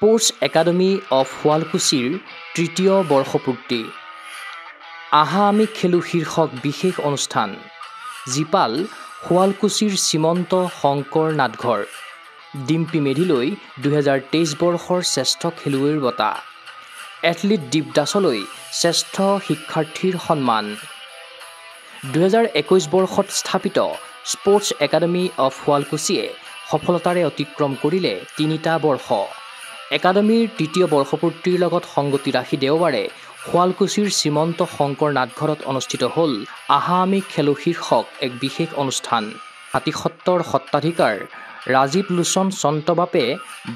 sports academy of শুৱালকুছিৰ তৃতীয় বৰ্ষপূৰ্তি আহা আমি খেলো শীৰ্ষক বিশেষ অনুষ্ঠান জিপাল শুৱালকুছিৰ শ্ৰীমন্ত শংকৰ নাটঘৰ ডিম্পী মেধিলৈ 2023 বৰ্ষৰ শ্ৰেষ্ঠ খেলুৱৈৰ বঁটা এথলীট দীপ দাসলৈ শ্ৰেষ্ঠ শিক্ষাৰ্থীৰ সন্মান 2021 বৰ্ষত স্থাপিত স্পোৰ্টস একাডেমি অফ শুৱালকুছিয়ে সফলতাৰে অতিক্ৰম কৰিলে 3টা বৰ্ষ একাডেমিৰ তৃতীয় বৰ্ষপূৰ্তিৰ লগত সংগতি ৰাখি দেওবাৰে শুৱালকুছিৰ শ্ৰীমন্ত শংকৰ নাটঘৰত অনুষ্ঠিত হ'ল আহা আমি খেলো শীৰ্ষক এক বিশেষ অনুষ্ঠান হাতীসত্ৰৰ সত্ৰাধিকাৰ ৰাজীৱ লোচন চন্তবাপে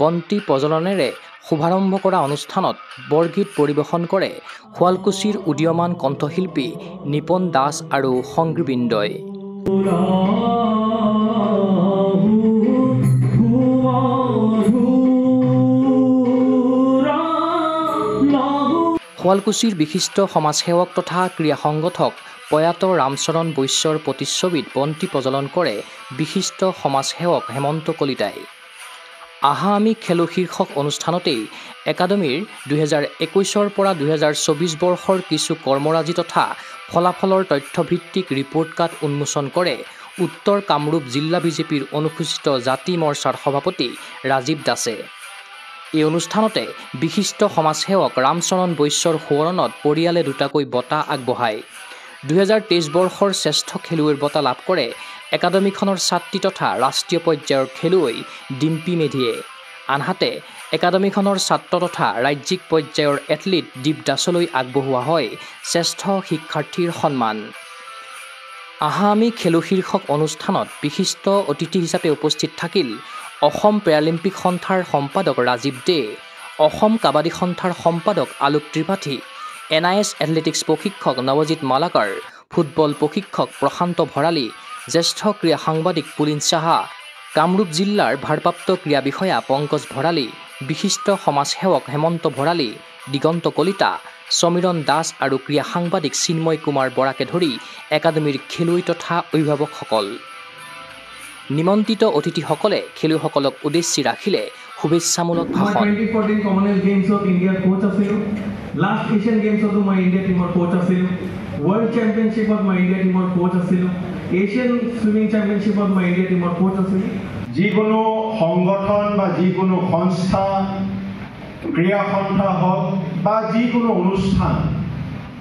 বন্তি প্ৰজ্বলনেৰে শুভাৰম্ভ কৰা অনুষ্ঠানত বৰগীত পৰিৱেশন কৰে শুৱালকুছিৰ উদীয়মান কণ্ঠশিল্পী নিপন দাস আৰু সংগীবৃন্দই শুৱালকুছিৰ বিশিষ্ট সমাজসেৱক তথা ক্ৰীড়া সংগঠক প্ৰয়াত ৰামচৰণ বৈশ্যৰ প্ৰতিচ্ছবিত বন্তি প্ৰজ্বলন কৰে বিশিষ্ট সমাজসেৱক হেমন্ত কলিতাই আহা আমি খেলো শীৰ্ষক অনুষ্ঠানতেই একাডেমিৰ 2021 পৰা 2024 বৰ্ষৰ কিছু কৰ্মৰাজি তথা ফলাফলৰ তথ্যভিত্তিক ৰিপৰ্ট কাৰ্ড উন্মোচন কৰে উত্তৰ কামৰূপ জিলা বিজেপিৰ অনুসূচিত জাতি মৰ্চাৰ সভাপতি ৰাজীৱ দাসে এই অনুষ্ঠানতে বিশিষ্ট সমাজসেৱক ৰামচৰণ বৈশ্যৰ সোঁৱৰণত পৰিয়ালে দুটাকৈ বঁটা আগবঢ়ায় 2023 বৰ্ষৰ শ্ৰেষ্ঠ খেলুৱৈৰ বঁটা লাভ কৰে একাডেমিখনৰ ছাত্ৰী তথা ৰাষ্ট্ৰীয় পৰ্যায়ৰ খেলুৱৈ ডিম্পী মেধিয়ে আনহাতে একাডেমিখনৰ ছাত্ৰ তথা ৰাজ্যিক পৰ্যায়ৰ এথলীট দীপ দাসলৈ আগবঢ়োৱা হয় শ্ৰেষ্ঠ শিক্ষাৰ্থীৰ সন্মান আহা আমি খেলো শীৰ্ষক অনুষ্ঠানত বিশিষ্ট অতিথি হিচাপে উপস্থিত থাকিল অসম পেৰালিম্পিক সন্থাৰ সম্পাদক ৰাজীৱ দে অসম কাবাডী সন্থাৰ সম্পাদক আলোক ত্ৰিপাঠী NIS এথলেটিক্স প্ৰশিক্ষক নৱজিৎ মালাকাৰ ফুটবল প্ৰশিক্ষক প্ৰশান্ত ভৰালী জ্যেষ্ঠ ক্ৰীড়া সাংবাদিক পুলিন সাহা কামৰূপ জিলাৰ ভাৰপ্ৰাপ্ত ক্ৰীড়া বিষয়া পংকজ ভৰালী বিশিষ্ট সমাজসেৱক হেমন্ত ভৰালী দিগন্ত কলিতা সমীৰণ দাস আৰু ক্ৰীড়া সাংবাদিক চিন্ময় কুমাৰ বৰাকে ধৰি একাডেমিৰ খেলুৱৈ তথা অভিভাৱকসকল নিমন্ত্ৰিত অতিথিসকলে খেলুৱৈসকলক উদ্দেশ্যি ৰাখিলে শুভেচ্ছামূলক ভাষণ 2014 কমনৱেলথ গেমছত ইণ্ডিয়াৰ কোচ আছিল লাষ্ট এছিয়ান গেমছতো মই ইণ্ডিয়া টিমৰ কোচ আছিল ৱৰ্ল্ড চেম্পিয়নশ্বিপত মই ইণ্ডিয়া টিমৰ কোচ আছিল এছিয়ান সুইমিং চেম্পিয়নশ্বিপত মই ইণ্ডিয়া টিমৰ কোচ আছিল যিকোনো সংগঠন বা যিকোনো সংস্থা ক্ৰীড়া সন্থা হওক বা যিকোনো অনুষ্ঠান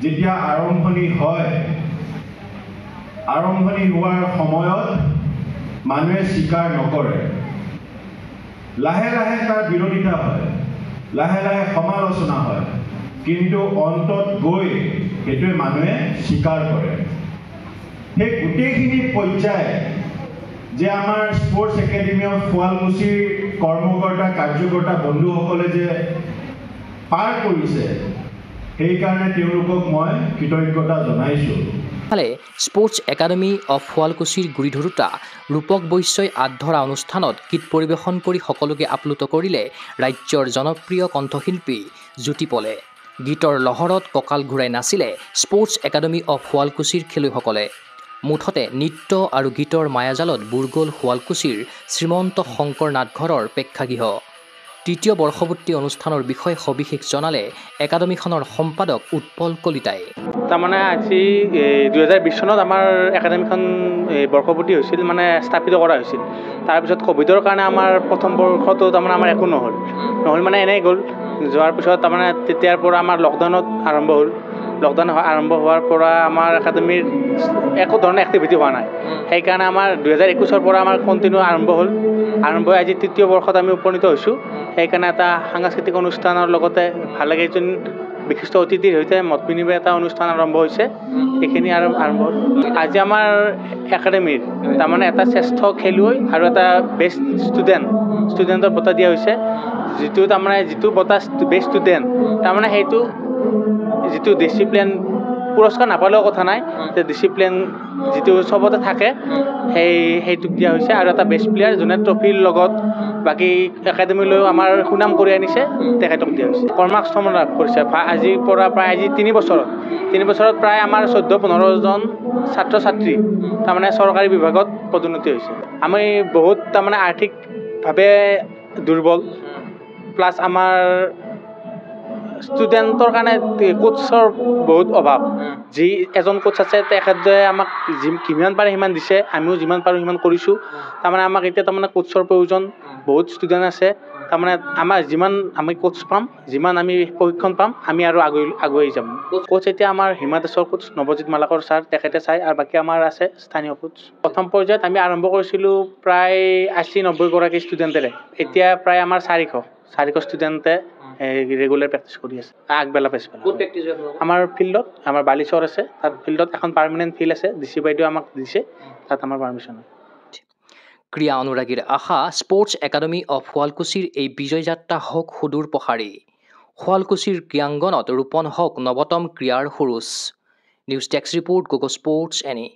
যেতিয়া আৰম্ভণি হয় আৰম্ভণি হোৱাৰ সময়ত মানুহে স্বীকাৰ নকৰে লাহে লাহে তাৰ বিৰোধিতা হয় লাহে লাহে সমালোচনা হয় কিন্তু অন্তত গৈ সেইটোৱে মানুহে স্বীকাৰ কৰে সেই গোটেইখিনি পৰ্যায় যে আমাৰ স্পোৰ্টস একাডেমি অফ শুৱালকুছিৰ কৰ্মকৰ্তা কাৰ্যকৰ্তা বন্ধুসকলে যে পাৰ কৰিছে সেইকাৰণে তেওঁলোকক মই কৃতজ্ঞতা জনাইছোঁ ফালে স্পোৰ্টস একাডেমি অফ শুৱালকুছিৰ গুৰি ধৰোঁতা ৰূপক বৈশ্যই আধৰা অনুষ্ঠানত গীত পৰিৱেশন কৰি সকলোকে আপ্লুত কৰিলে ৰাজ্যৰ জনপ্ৰিয় কণ্ঠশিল্পী জ্যোতি পলে গীতৰ লহৰত কঁকাল ঘূৰাই নাচিলে স্পোৰ্টস একাডেমি অফ শুৱালকুছিৰ খেলুৱৈসকলে মুঠতে নৃত্য আৰু গীতৰ মায়াজালত বুৰ গ'ল শুৱালকুছিৰ শ্ৰীমন্ত শংকৰ নাটঘৰৰ প্ৰেক্ষাগৃহ তৃতীয় বৰ্ষপূৰ্তি অনুষ্ঠানৰ বিষয়ে সবিশেষ জনালে একাডেমিখনৰ সম্পাদক উৎপল কলিতাই তাৰমানে আজি 2020 চনত আমাৰ একাডেমিখন বৰ্ষপূৰ্তি হৈছিল মানে স্থাপিত কৰা হৈছিল তাৰপিছত কোভিডৰ কাৰণে আমাৰ প্ৰথম বৰ্ষটো তাৰমানে আমাৰ একো নহ'ল মানে এনেই গ'ল যোৱাৰ পিছত তাৰমানে তেতিয়াৰ পৰা আমাৰ লকডাউনত আৰম্ভ হ'ল লকডাউন আৰম্ভ হোৱাৰ পৰা আমাৰ একাডেমিৰ একো ধৰণৰ এক্টিভিটি হোৱা নাই সেইকাৰণে আমাৰ 2021 পৰা আমাৰ কণ্টিনিউ আৰম্ভ হৈ আজি তৃতীয় বৰ্ষত আমি উপনীত হৈছোঁ সেইকাৰণে এটা সাংস্কৃতিক অনুষ্ঠানৰ লগতে ভাল লাগে এজন বিশিষ্ট অতিথিৰ সৈতে মত বিনিময় এটা অনুষ্ঠান আৰম্ভ হৈছে এইখিনি আৰু আৰম্ভ আজি আমাৰ একাডেমিৰ তাৰমানে এটা শ্ৰেষ্ঠ খেলুৱৈ আৰু এটা বেষ্ট ষ্টুডেণ্টৰ বঁটা দিয়া হৈছে যিটো বঁটা বেষ্ট ষ্টুডেণ্ট তাৰমানে সেইটো যিটো ডিচিপ্লিন পুৰস্কাৰ নাপালেও কথা নাই যে ডিচিপ্লিন যিটো চবতে থাকে সেইটোক দিয়া হৈছে আৰু এটা বেষ্ট প্লেয়াৰ যোনে ট্ৰফিৰ লগত বাকী একাডেমিলৈও আমাৰ সুনাম কৰি আনিছে তেখেতক দিয়া হৈছে কৰ্মসংস্থাপন লাভ কৰিছে আজিৰ পৰা প্ৰায় 3 বছৰত প্ৰায় আমাৰ 14-15 জন ছাত্ৰ ছাত্ৰী তাৰমানে চৰকাৰী বিভাগত পদোন্নতি হৈছে আমি বহুত তাৰমানে আৰ্থিকভাৱে দুৰ্বল প্লাছ আমাৰ ষ্টুডেণ্টৰ কাৰণে কোচৰ বহুত অভাৱ যি এজন কোচ আছে তেখেতে আমাক যিমান পাৰে সিমান দিছে আমিও যিমান পাৰোঁ সিমান কৰিছোঁ তাৰমানে আমাক এতিয়া তাৰমানে কোচৰ প্ৰয়োজন বহুত ষ্টুডেণ্ট আছে তাৰমানে আমাৰ যিমান আমি কোচ পাম যিমান আমি প্ৰশিক্ষণ পাম আমি আৰু আগুৱাই যাম কোচ এতিয়া আমাৰ হিমা দাসৰ কোচ নৱজিত মালাকৰ ছাৰ তেখেতে চাই আৰু বাকী আমাৰ আছে স্থানীয় কোচ প্ৰথম পৰ্যায়ত আমি আৰম্ভ কৰিছিলোঁ প্ৰায় 80-90 গৰাকী ষ্টুডেণ্টেৰে এতিয়া প্ৰায় আমাৰ 400 ষ্টুডেণ্টে ৰেগুলাৰ প্ৰেক্টিছ কৰি আছে আগবেলা পিছবেলা আমাৰ ফিল্ডত আমাৰ বালিচৰ আছে তাত ফিল্ডত এখন পাৰ্মানেণ্ট ফিল্ড আছে ডিচি বাইদেউ আমাক দিছে তাত আমাৰ পাৰ্মিশ্যন ক্ৰীড়া অনুৰাগীৰ আশা স্পৰ্টছ একাডেমী অফ শুৱালকুছিৰ এই বিজয় যাত্ৰা হওক সুদূৰ প্ৰসাৰী শুৱালকুছিৰ ক্ৰীড়াংগনত ৰোপণ হওক নৱতম ক্ৰীড়াৰ সুৰুজ নিউজ ডেস্ক ৰিপৰ্ট গগো স্পৰ্টছ এনি